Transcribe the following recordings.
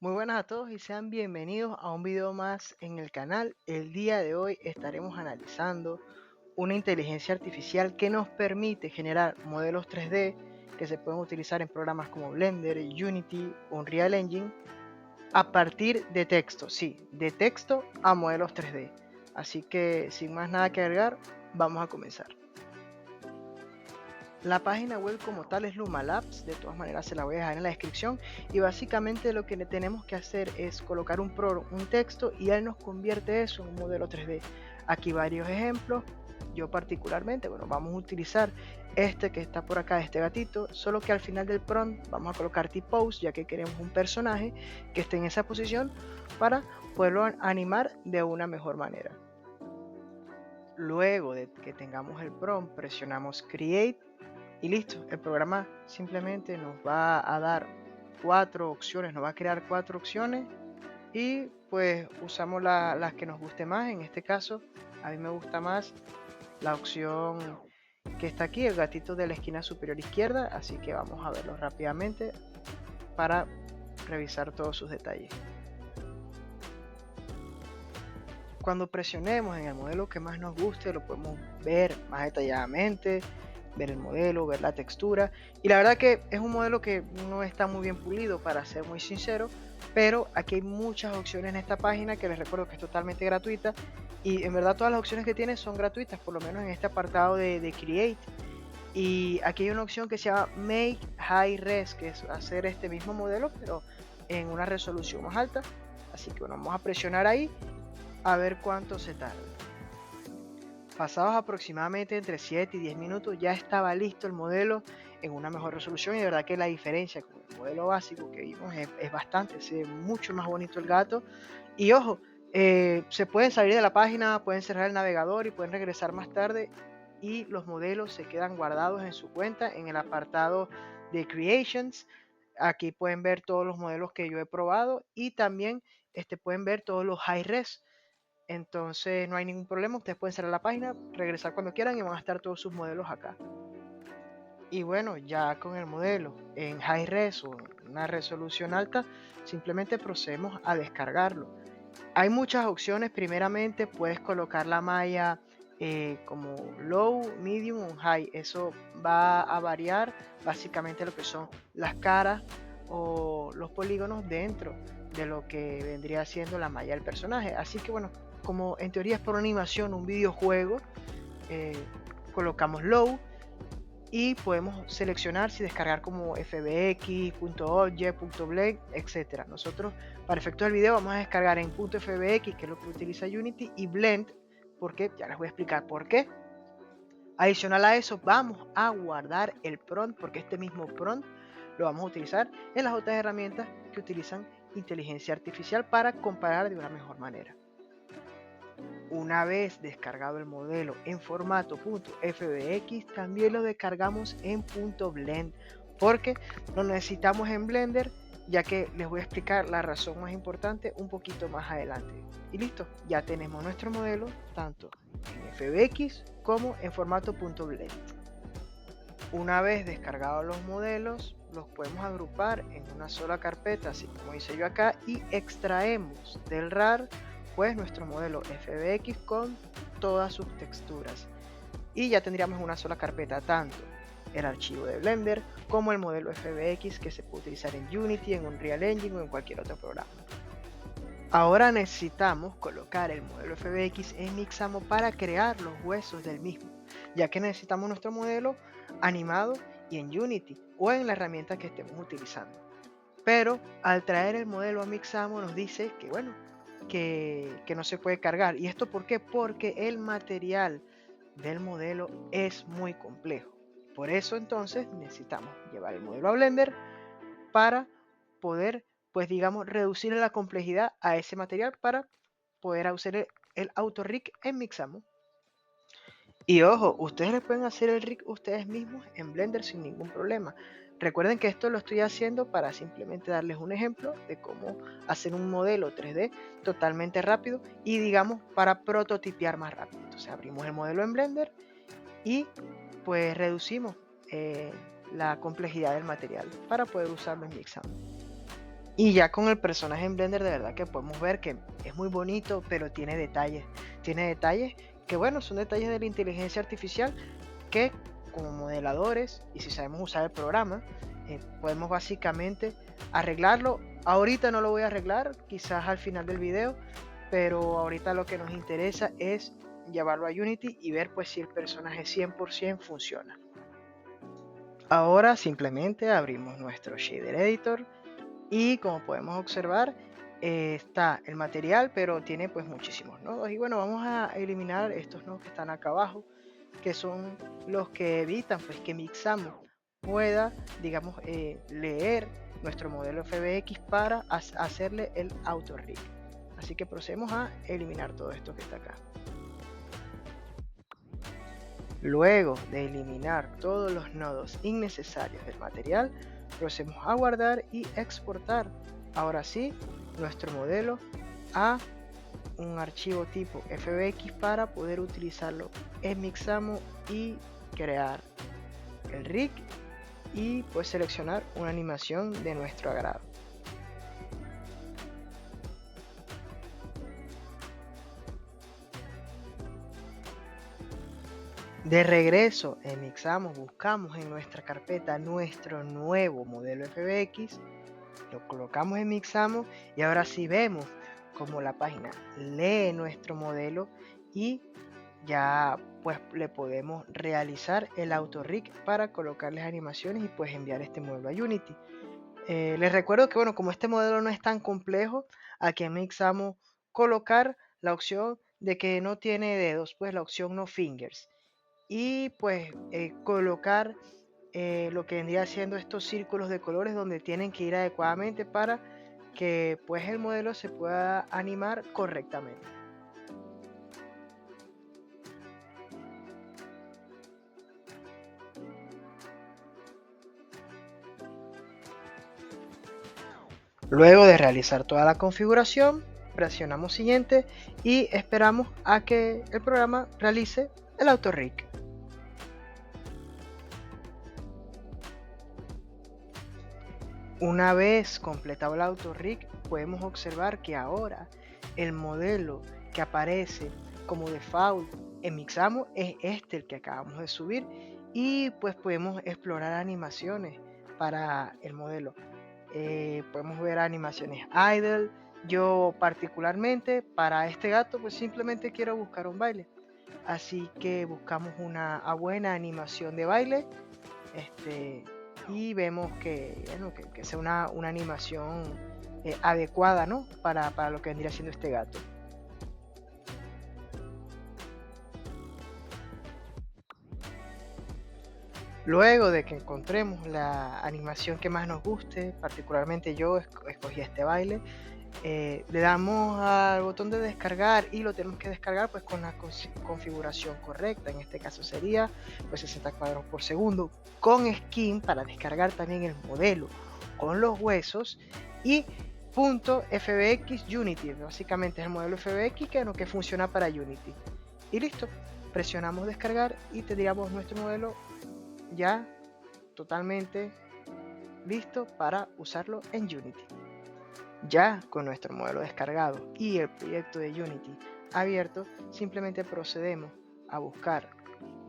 Muy buenas a todos y sean bienvenidos a un video más en el canal. El día de hoy estaremos analizando una inteligencia artificial que nos permite generar modelos 3D que se pueden utilizar en programas como Blender, Unity, Unreal Engine a partir de texto, sí, de texto a modelos 3D. Así que sin más nada que agregar, vamos a comenzar. La página web como tal es Luma Labs, de todas maneras se la voy a dejar en la descripción y básicamente lo que le tenemos que hacer es colocar un texto y él nos convierte eso en un modelo 3D. Aquí varios ejemplos, yo particularmente, bueno, vamos a utilizar este que está por acá, este gatito, solo que al final del prompt vamos a colocar T-Pose ya que queremos un personaje que esté en esa posición para poderlo animar de una mejor manera. Luego de que tengamos el prompt, presionamos Create y listo, el programa simplemente nos va a dar cuatro opciones, nos va a crear cuatro opciones y pues usamos las que nos guste más. En este caso, a mí me gusta más la opción que está aquí, el gatito de la esquina superior izquierda, así que vamos a verlo rápidamente para revisar todos sus detalles. Cuando presionemos en el modelo que más nos guste, lo podemos ver más detalladamente, ver el modelo, ver la textura. Y la verdad que es un modelo que no está muy bien pulido, para ser muy sincero, pero aquí hay muchas opciones en esta página que les recuerdo que es totalmente gratuita. Y en verdad todas las opciones que tiene son gratuitas, por lo menos en este apartado de Create. Y aquí hay una opción que se llama Make High Res, que es hacer este mismo modelo, pero en una resolución más alta. Así que bueno, vamos a presionar ahí a ver cuánto se tarda. Pasados aproximadamente entre 7 y 10 minutos ya estaba listo el modelo en una mejor resolución y de verdad que la diferencia con el modelo básico que vimos es bastante, se ve mucho más bonito el gato. Y ojo, se pueden salir de la página, pueden cerrar el navegador y pueden regresar más tarde y los modelos se quedan guardados en su cuenta en el apartado de Creations. Aquí pueden ver todos los modelos que yo he probado y también pueden ver todos los high res. Entonces no hay ningún problema, ustedes pueden cerrar la página, regresar cuando quieran y van a estar todos sus modelos acá. Y bueno, ya con el modelo en high res o en una resolución alta, simplemente procedemos a descargarlo. Hay muchas opciones, primeramente puedes colocar la malla como low, medium o high. Eso va a variar básicamente lo que son las caras o los polígonos dentro de lo que vendría siendo la malla del personaje. Así que bueno, como en teoría es por animación, un videojuego, eh, colocamos low y podemos seleccionar si descargar como FBX, .object, .blend, etc. Nosotros para efectos del video vamos a descargar en .fbx, que es lo que utiliza Unity, y Blend, porque ya les voy a explicar por qué. Adicional a eso, vamos a guardar el prompt, porque este mismo prompt lo vamos a utilizar en las otras herramientas que utilizan inteligencia artificial para comparar de una mejor manera. Una vez descargado el modelo en formato .fbx, también lo descargamos en .blend, porque lo necesitamos en Blender, ya que les voy a explicar la razón más importante un poquito más adelante. Y listo, ya tenemos nuestro modelo tanto en fbx como en formato .blend. Una vez descargados los modelos, los podemos agrupar en una sola carpeta, así como hice yo acá, y extraemos del RAR pues nuestro modelo FBX con todas sus texturas. Y ya tendríamos una sola carpeta tanto el archivo de Blender como el modelo FBX que se puede utilizar en Unity, en Unreal Engine o en cualquier otro programa. Ahora necesitamos colocar el modelo FBX en Mixamo para crear los huesos del mismo, ya que necesitamos nuestro modelo animado y en Unity o en la herramienta que estemos utilizando. Pero al traer el modelo a Mixamo nos dice que bueno, que no se puede cargar. ¿Y esto por qué? Porque el material del modelo es muy complejo. Por eso entonces necesitamos llevar el modelo a Blender para poder, pues digamos, reducir la complejidad a ese material para poder hacer el auto rig en Mixamo. Y ojo, ustedes le pueden hacer el rig ustedes mismos en Blender sin ningún problema. Recuerden que esto lo estoy haciendo para simplemente darles un ejemplo de cómo hacer un modelo 3D totalmente rápido y digamos para prototipear más rápido. Entonces abrimos el modelo en Blender y pues reducimos la complejidad del material para poder usarlo en Mixamo. Y ya con el personaje en Blender de verdad que podemos ver que es muy bonito, pero tiene detalles. Tiene detalles que bueno, son detalles de la inteligencia artificial que como modeladores y si sabemos usar el programa, podemos básicamente arreglarlo. Ahorita no lo voy a arreglar, quizás al final del video, pero ahorita lo que nos interesa es llevarlo a Unity y ver pues si el personaje 100% funciona. Ahora simplemente abrimos nuestro Shader Editor y como podemos observar está el material, pero tiene pues muchísimos nodos. Y bueno, vamos a eliminar estos nodos que están acá abajo, que son los que evitan pues que Mixamo pueda, digamos, leer nuestro modelo FBX para hacerle el auto rig. Así que procedemos a eliminar todo esto que está acá. Luego de eliminar todos los nodos innecesarios del material, procedemos a guardar y exportar, ahora sí, nuestro modelo a un archivo tipo FBX para poder utilizarlo en Mixamo y crear el rig y pues seleccionar una animación de nuestro agrado. De regreso en Mixamo buscamos en nuestra carpeta nuestro nuevo modelo FBX, lo colocamos en Mixamo y ahora sí vemos como la página lee nuestro modelo y ya pues le podemos realizar el auto rig para colocarles animaciones y pues enviar este modelo a Unity. Les recuerdo que bueno, como este modelo no es tan complejo, aquí en Mixamo colocar la opción de que no tiene dedos, pues la opción no fingers, y pues colocar lo que vendría siendo estos círculos de colores donde tienen que ir adecuadamente para que pues el modelo se pueda animar correctamente. Luego de realizar toda la configuración, presionamos siguiente y esperamos a que el programa realice el auto rig. Una vez completado el auto rig, podemos observar que ahora el modelo que aparece como default en Mixamo es este, el que acabamos de subir, y pues podemos explorar animaciones para el modelo. Podemos ver animaciones idle. Yo particularmente para este gato pues simplemente quiero buscar un baile, así que buscamos una buena animación de baile, y vemos que, bueno, que sea una animación adecuada, ¿no? Para lo que vendría siendo este gato. Luego de que encontremos la animación que más nos guste, particularmente yo escogí este baile, le damos al botón de descargar y lo tenemos que descargar pues con la configuración correcta. En este caso sería pues 60 cuadros por segundo con skin para descargar también el modelo con los huesos y .fbx Unity, básicamente es el modelo FBX que funciona para Unity. Y listo, presionamos descargar y tendríamos nuestro modelo ya totalmente listo para usarlo en Unity. Ya con nuestro modelo descargado y el proyecto de Unity abierto, simplemente procedemos a buscar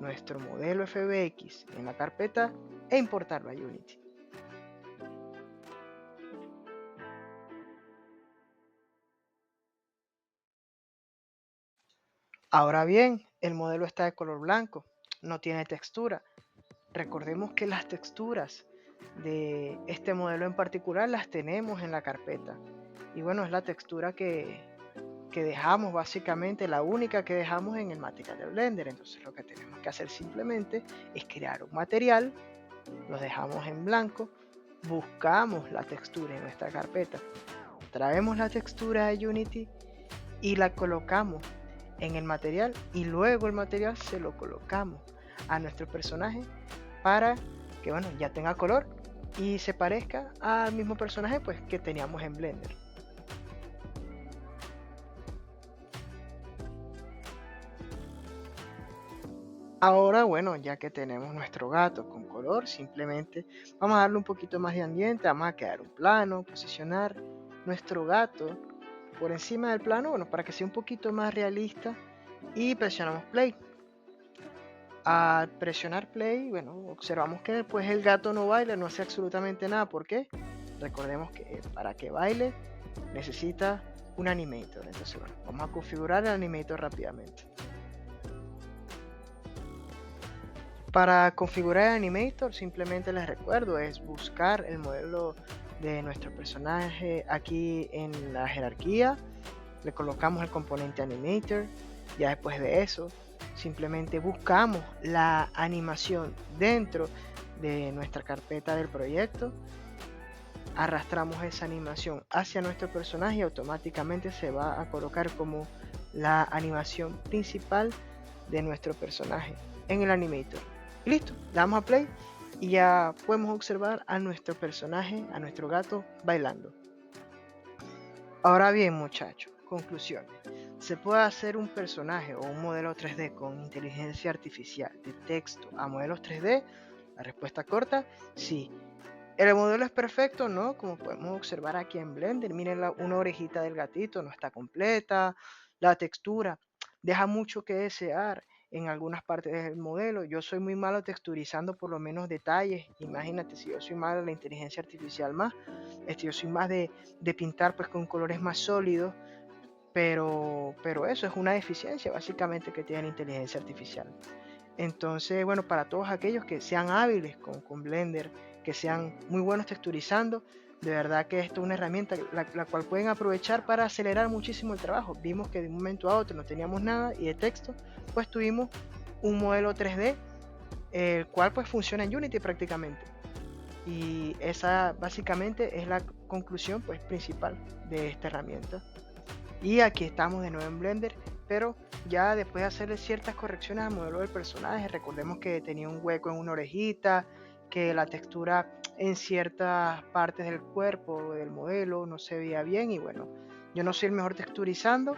nuestro modelo FBX en la carpeta e importarlo a Unity. Ahora bien, el modelo está de color blanco, no tiene textura. Recordemos que las texturas de este modelo en particular las tenemos en la carpeta. Y bueno, es la textura que dejamos, básicamente la única que dejamos en el material de Blender. Entonces lo que tenemos que hacer simplemente es crear un material, lo dejamos en blanco, buscamos la textura en nuestra carpeta, traemos la textura de Unity y la colocamos en el material, y luego el material se lo colocamos a nuestro personaje para que bueno, ya tenga color y se parezca al mismo personaje pues que teníamos en Blender. Ahora, bueno, ya que tenemos nuestro gato con color, simplemente vamos a darle un poquito más de ambiente, vamos a crear un plano, posicionar nuestro gato por encima del plano, bueno, para que sea un poquito más realista y presionamos play. Al presionar play, bueno, observamos que pues el gato no baila, no hace absolutamente nada. ¿Por qué? Recordemos que para que baile necesita un animator. Entonces, bueno, vamos a configurar el animator rápidamente. Para configurar el animator, simplemente les recuerdo, es buscar el modelo de nuestro personaje aquí en la jerarquía, le colocamos el componente animator, ya después de eso, simplemente buscamos la animación dentro de nuestra carpeta del proyecto, arrastramos esa animación hacia nuestro personaje y automáticamente se va a colocar como la animación principal de nuestro personaje en el animator. Y listo, le damos a play y ya podemos observar a nuestro personaje, a nuestro gato bailando. Ahora bien, muchachos, conclusiones. ¿Se puede hacer un personaje o un modelo 3D con inteligencia artificial de texto a modelos 3D? La respuesta corta, sí. ¿El modelo es perfecto? No, como podemos observar aquí en Blender, miren una orejita del gatito, no está completa, la textura deja mucho que desear en algunas partes del modelo. Yo soy muy malo texturizando por lo menos detalles, imagínate si yo soy malo en la inteligencia artificial más, yo soy más de pintar pues con colores más sólidos, pero eso es una deficiencia básicamente que tiene la inteligencia artificial. Entonces, bueno, para todos aquellos que sean hábiles con Blender, que sean muy buenos texturizando, de verdad que esto es una herramienta la cual pueden aprovechar para acelerar muchísimo el trabajo. Vimos que de un momento a otro no teníamos nada y de texto, pues tuvimos un modelo 3D, el cual pues funciona en Unity prácticamente. Y esa básicamente es la conclusión pues principal de esta herramienta. Y aquí estamos de nuevo en Blender, pero ya después de hacerle ciertas correcciones al modelo del personaje, recordemos que tenía un hueco en una orejita, que la textura en ciertas partes del cuerpo del modelo no se veía bien y bueno, yo no soy el mejor texturizando,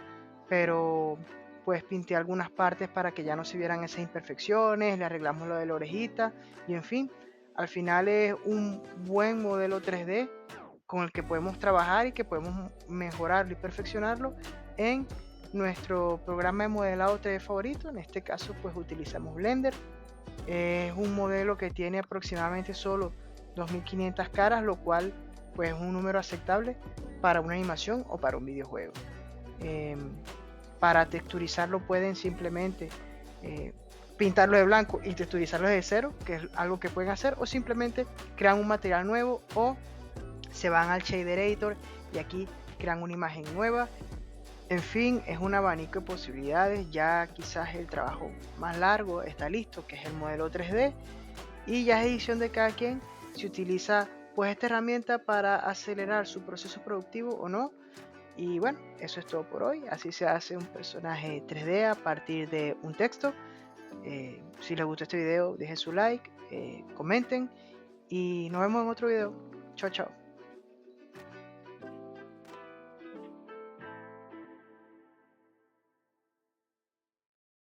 pero pues pinté algunas partes para que ya no se vieran esas imperfecciones, le arreglamos lo de la orejita y en fin, al final es un buen modelo 3D con el que podemos trabajar y que podemos mejorarlo y perfeccionarlo en nuestro programa de modelado 3D favorito. En este caso pues utilizamos Blender. Es un modelo que tiene aproximadamente solo 2500 caras, lo cual pues es un número aceptable para una animación o para un videojuego. Para texturizarlo pueden simplemente pintarlo de blanco y texturizarlo de cero, que es algo que pueden hacer, o simplemente crean un material nuevo o se van al Shader Editor y aquí crean una imagen nueva. En fin, es un abanico de posibilidades. Ya quizás el trabajo más largo está listo, que es el modelo 3D, y ya es edición de cada quien si utiliza pues esta herramienta para acelerar su proceso productivo o no. Y bueno, eso es todo por hoy. Así se hace un personaje 3D a partir de un texto. Si les gustó este video, dejen su like, comenten y nos vemos en otro video. Chao, chao.